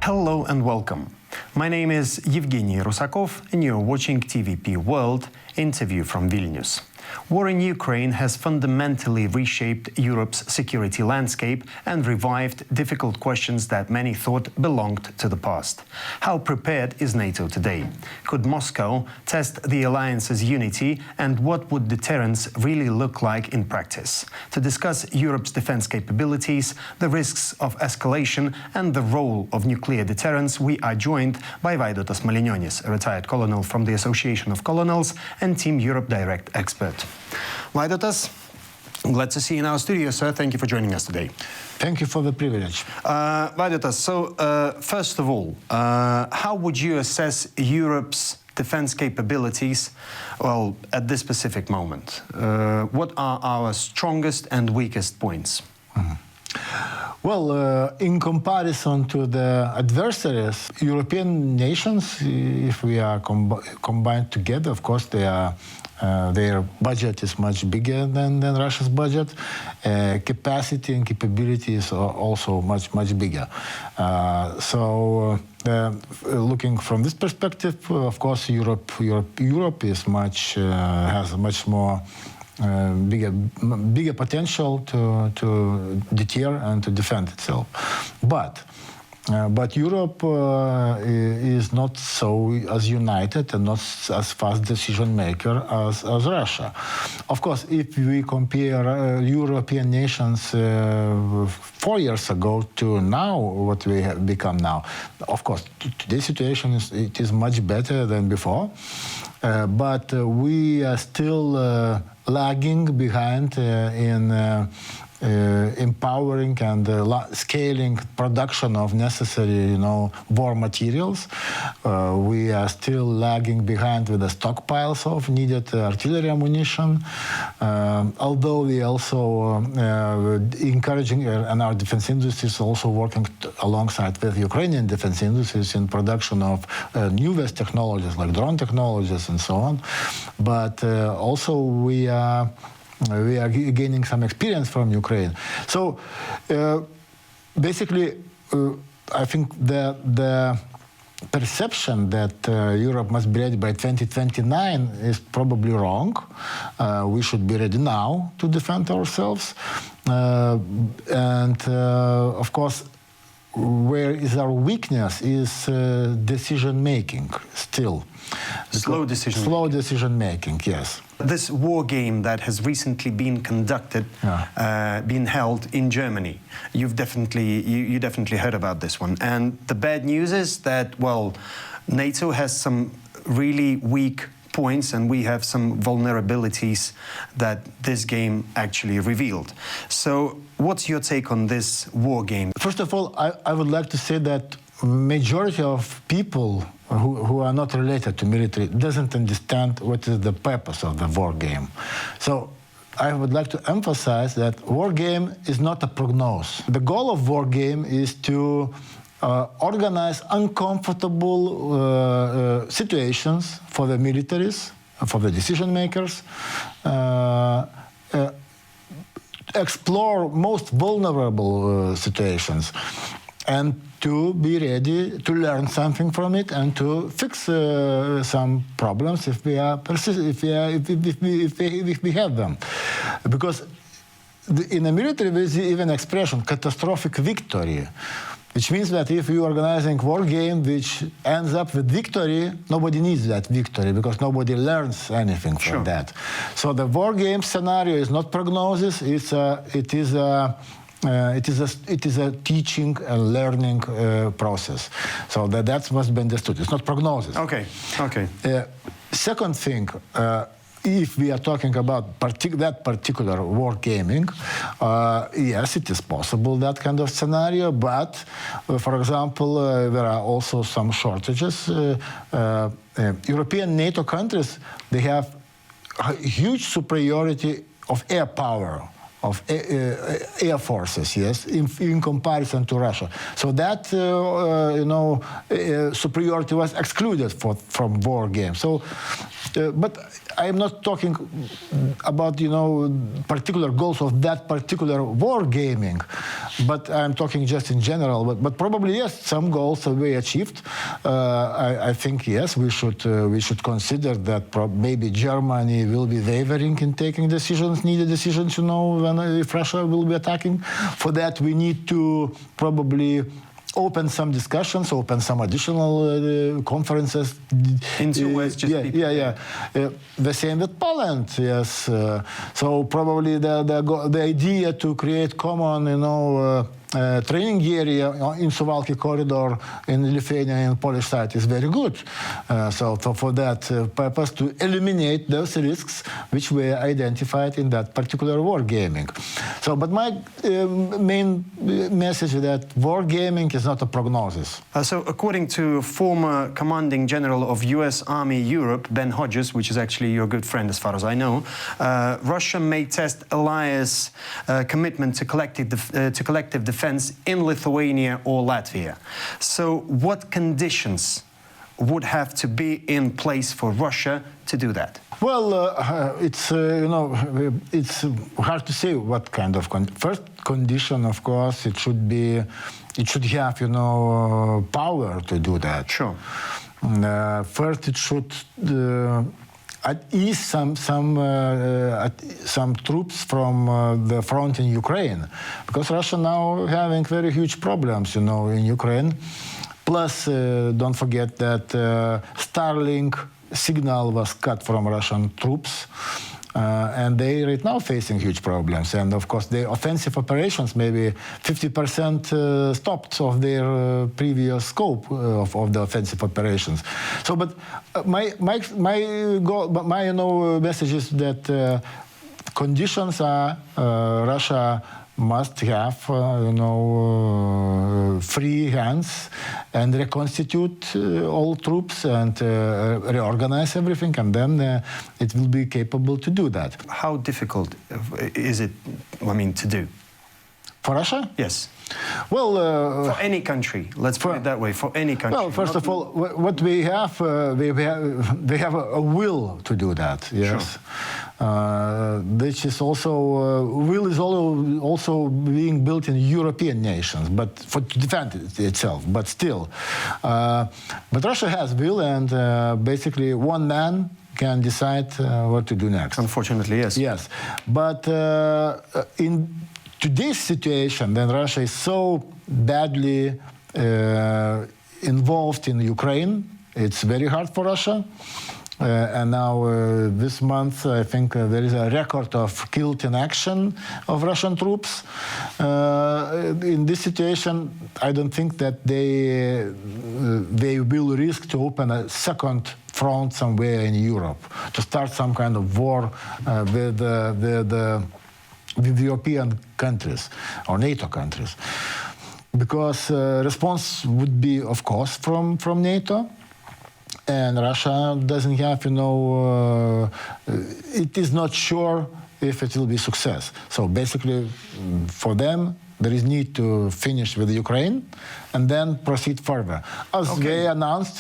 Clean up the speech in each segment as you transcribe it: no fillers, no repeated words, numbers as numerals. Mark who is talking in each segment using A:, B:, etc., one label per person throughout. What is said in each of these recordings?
A: Hello and welcome. My name is Evgeny Rusakov and you're watching TVP World Interview from Vilnius. War in Ukraine has fundamentally reshaped Europe's security landscape and revived difficult questions that many thought belonged to the past. How prepared is NATO today? Could Moscow test the alliance's unity, and what would deterrence really look like in practice? To discuss Europe's defense capabilities, the risks of escalation and the role of nuclear deterrence, we are joined by Vaidotas Malinionis, a retired colonel from the Association of Colonels and Team Europe Direct expert. Vaidotas, glad to see you in our studio, sir. Thank you for joining us today.
B: Thank you for the privilege.
A: Vaidotas, so first of all, how would you assess Europe's defense capabilities, well, at this specific moment? What are our strongest and weakest points?
B: Well, in comparison to the adversaries, European nations, if we are combined together, of course, their budget is much bigger than Russia's budget. Capacity and capabilities are also much bigger. Looking from this perspective, of course, Europe is has a much more bigger potential to deter and to defend itself. But Europe is not so as united and not as fast decision maker as Russia. Of course, if we compare European nations 4 years ago to now, what we have become now, of course, today's situation is much better than before. But we are still lagging behind in empowering and scaling production of necessary, war materials. We are still lagging behind with the stockpiles of needed artillery ammunition. Although we also encouraging, and our defense industry is also working alongside with Ukrainian defense industries in production of newest technologies like drone technologies and so on. But also we are gaining some experience from Ukraine. So basically, I think the perception that Europe must be ready by 2029 is probably wrong. We should be ready now to defend ourselves. Of course, where is our weakness is decision-making still.
A: Slow
B: decision-making, yes.
A: This war game that has recently been conducted, been held in Germany, you definitely heard about this one. And the bad news is that, well, NATO has some really weak points and we have some vulnerabilities that this game actually revealed. So what's your take on this war game?
B: First of all, I would like to say that majority of people who are not related to military doesn't understand what is the purpose of the war game. So I would like to emphasize that war game is not a prognosis. The goal of war game is to organize uncomfortable situations for the militaries, for the decision makers, explore most vulnerable situations, and to be ready to learn something from it and to fix some problems if we have them. Because in the military there is even expression catastrophic victory, which means that if you're organizing war game which ends up with victory, nobody needs that victory because nobody learns anything from that. So the war game scenario is not prognosis; it is a teaching and learning process. So that must be understood. It's not prognosis.
A: Okay.
B: Second thing. If we are talking about that particular war gaming, yes, it is possible, that kind of scenario, but, for example, there are also some shortages. European NATO countries, they have a huge superiority of air power air forces, yes, in comparison to Russia. So that superiority was excluded from war games. So, but I am not talking about particular goals of that particular war gaming, but I'm talking just in general. But probably yes, some goals will be achieved. I think yes, we should consider that maybe Germany will be wavering in taking needed decisions. If Russia will be attacking. For that, we need to probably open some discussions, open some additional conferences.
A: In 2 words, just
B: the same with Poland, yes. So probably the idea to create common, training area in Suwalki corridor in Lithuania and Polish side is very good. So for that purpose, to eliminate those risks which were identified in that particular war gaming. So, but my main message is that war gaming is not a prognosis.
A: So according to former commanding general of US Army Europe, Ben Hodges, which is actually your good friend as far as I know, Russia may test allies' commitment to collective defense in Lithuania or Latvia. So what conditions would have to be in place for Russia to do that?
B: Well, it's hard to say what kind of first condition. Of course, it should have power to do that.
A: Sure.
B: First, it should ease some troops from the front in Ukraine, because Russia now having very huge problems, in Ukraine. Plus, don't forget that Starlink signal was cut from Russian troops. And they right now facing huge problems. And of course, the offensive operations, maybe 50% stopped of their previous scope of the offensive operations. So, but my goal, my message is that conditions are Russia must have free hands and reconstitute all troops and reorganize everything, and then it will be capable to do that.
A: How difficult is it, to do?
B: For Russia?
A: Yes.
B: Well,
A: for any country, let's put it that way. For any country.
B: Well, first of all, what we have, we have a will to do that. Yes.
A: Sure.
B: Which is also will is also being built in European nations, but to defend itself. But still, but Russia has will, and basically one man can decide what to do next.
A: Unfortunately, yes.
B: Yes, but in today's situation, then Russia is so badly involved in Ukraine, it's very hard for Russia. And now this month, I think there is a record of killed in action of Russian troops. In this situation, I don't think that they will risk to open a second front somewhere in Europe, to start some kind of war with the European countries or NATO countries, because response would be, of course, from NATO. And Russia doesn't have, it is not sure if it will be success. So basically, for them, there is need to finish with Ukraine and then proceed further, as they announced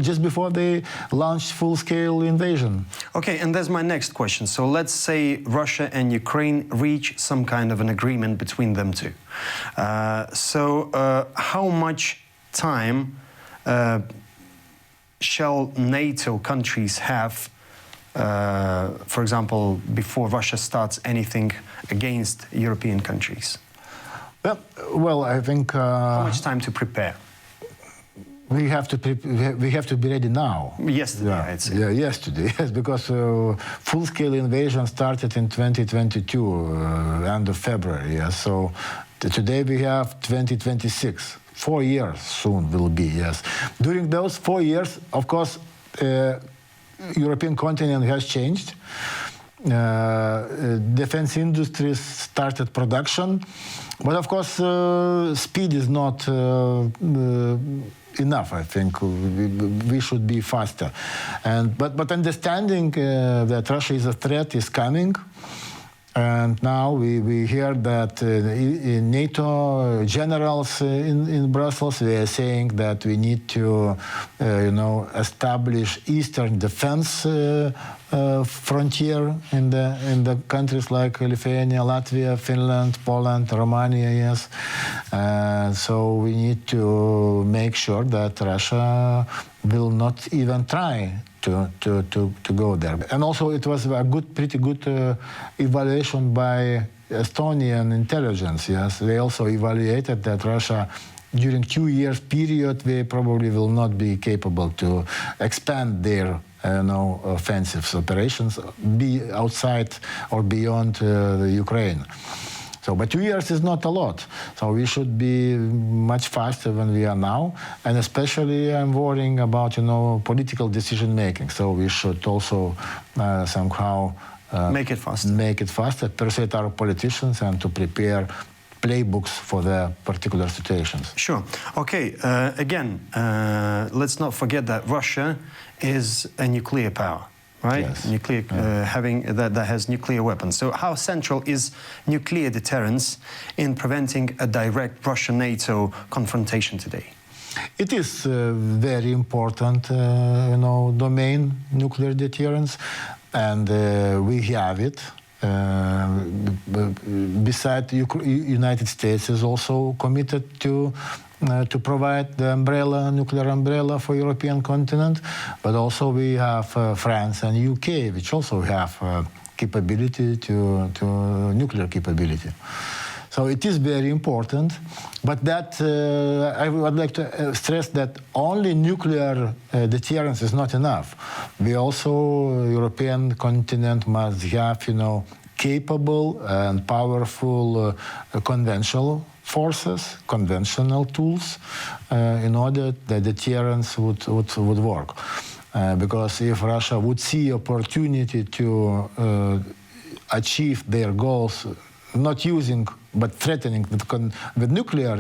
B: just before they launched full-scale invasion. Okay,
A: and that's my next question. So let's say Russia and Ukraine reach some kind of an agreement between them two. How much time shall NATO countries have, for example, before Russia starts anything against European countries?
B: Well, I think...
A: how much time to prepare?
B: We have to be ready now.
A: Yesterday, I'd say.
B: Yeah, yesterday, yes, because full-scale invasion started in 2022, end of February. Yes. So today we have 2026. 4 years soon will be, yes. During those 4 years, of course, European continent has changed. Defense industries started production, but of course, speed is not enough. I think we should be faster. But understanding that Russia is a threat is coming. And now we hear that NATO generals in Brussels, they are saying that we need to, establish Eastern defense frontier in the countries like Lithuania, Latvia, Finland, Poland, Romania, yes. So we need to make sure that Russia will not even try to go there. And also it was a pretty good evaluation by Estonian intelligence, yes. They also evaluated that Russia, during 2 years period, they probably will not be capable to expand their offensive operations, be outside or beyond the Ukraine. So, but 2 years is not a lot. So we should be much faster than we are now. And especially I'm worrying about, political decision making. So we should also somehow
A: make it faster,
B: persuade our politicians and to prepare playbooks for the particular situations.
A: Sure. Okay. Again, let's not forget that Russia is a nuclear power. Right?
B: Yes.
A: Nuclear, that has nuclear weapons. So how central is nuclear deterrence in preventing a direct Russia-NATO confrontation today?
B: It is very important, domain, nuclear deterrence, and we have it. Besides, United States is also committed to provide the nuclear umbrella for European continent, but also we have France and UK, which also have capability to nuclear capability. So it is very important, but that I would like to stress that only nuclear deterrence is not enough. We also, European continent, must have, capable and powerful conventional forces, conventional tools, in order that deterrence would work. Because if Russia would see opportunity to achieve their goals, not using but threatening with nuclear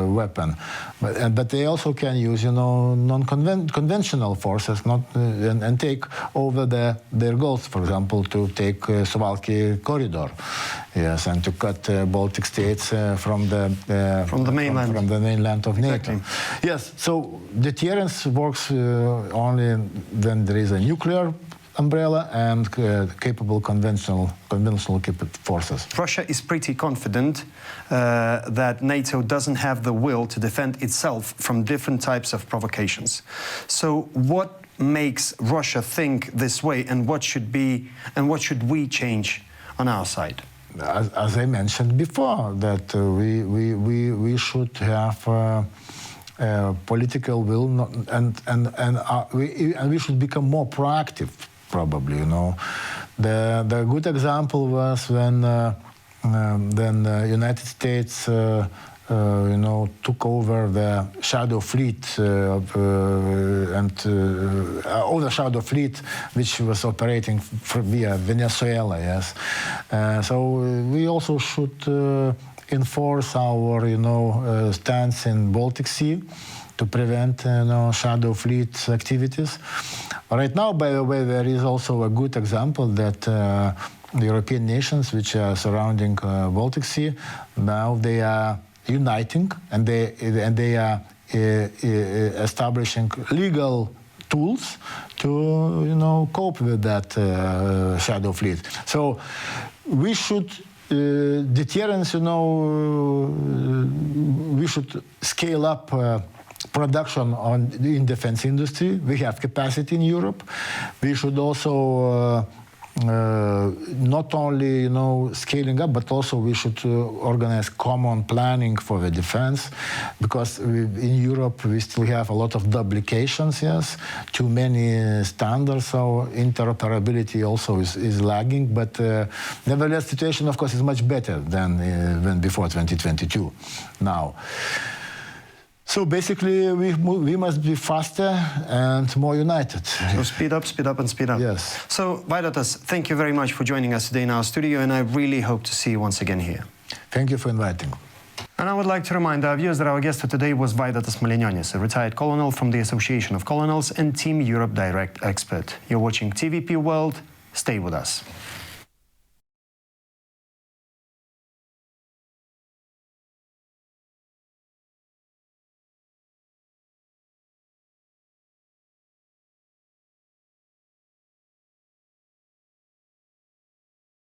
B: weapon, but they also can use non-conventional forces, and take over their goals. For example, to take Suwalki corridor, yes, and to cut Baltic states from the mainland of NATO.
A: Exactly.
B: Yes, so deterrence works only when there is a nuclear umbrella and capable conventional forces.
A: Russia is pretty confident that NATO doesn't have the will to defend itself from different types of provocations. So what makes Russia think this way, and what should we change on our side?
B: As I mentioned before, that we should have political will, and we should become more proactive. Probably, the good example was when United States, took over the Shadow Fleet the Shadow Fleet, which was operating via Venezuela. Yes, so we also should enforce our, stance in Baltic Sea to prevent Shadow Fleet activities. Right now, by the way, there is also a good example that the European nations which are surrounding Baltic Sea, now they are uniting and they are establishing legal tools to cope with that Shadow Fleet. So we should deterrence, we should scale up production in defense industry. We have capacity in Europe. We should also not only scaling up, but also we should organize common planning for the defense, because in Europe we still have a lot of duplications. Yes, too many standards, so interoperability also is lagging. But nevertheless, the situation, of course, is much better than before 2022 now. So basically, we must be faster and more united.
A: So speed up, and speed up.
B: Yes.
A: So Vaidotas, thank you very much for joining us today in our studio, and I really hope to see you once again here.
B: Thank you for inviting.
A: And I would like to remind our viewers that our guest for today was Vaidotas Malinionis, a retired colonel from the Association of Colonels and Team Europe Direct expert. You're watching TVP World. Stay with us.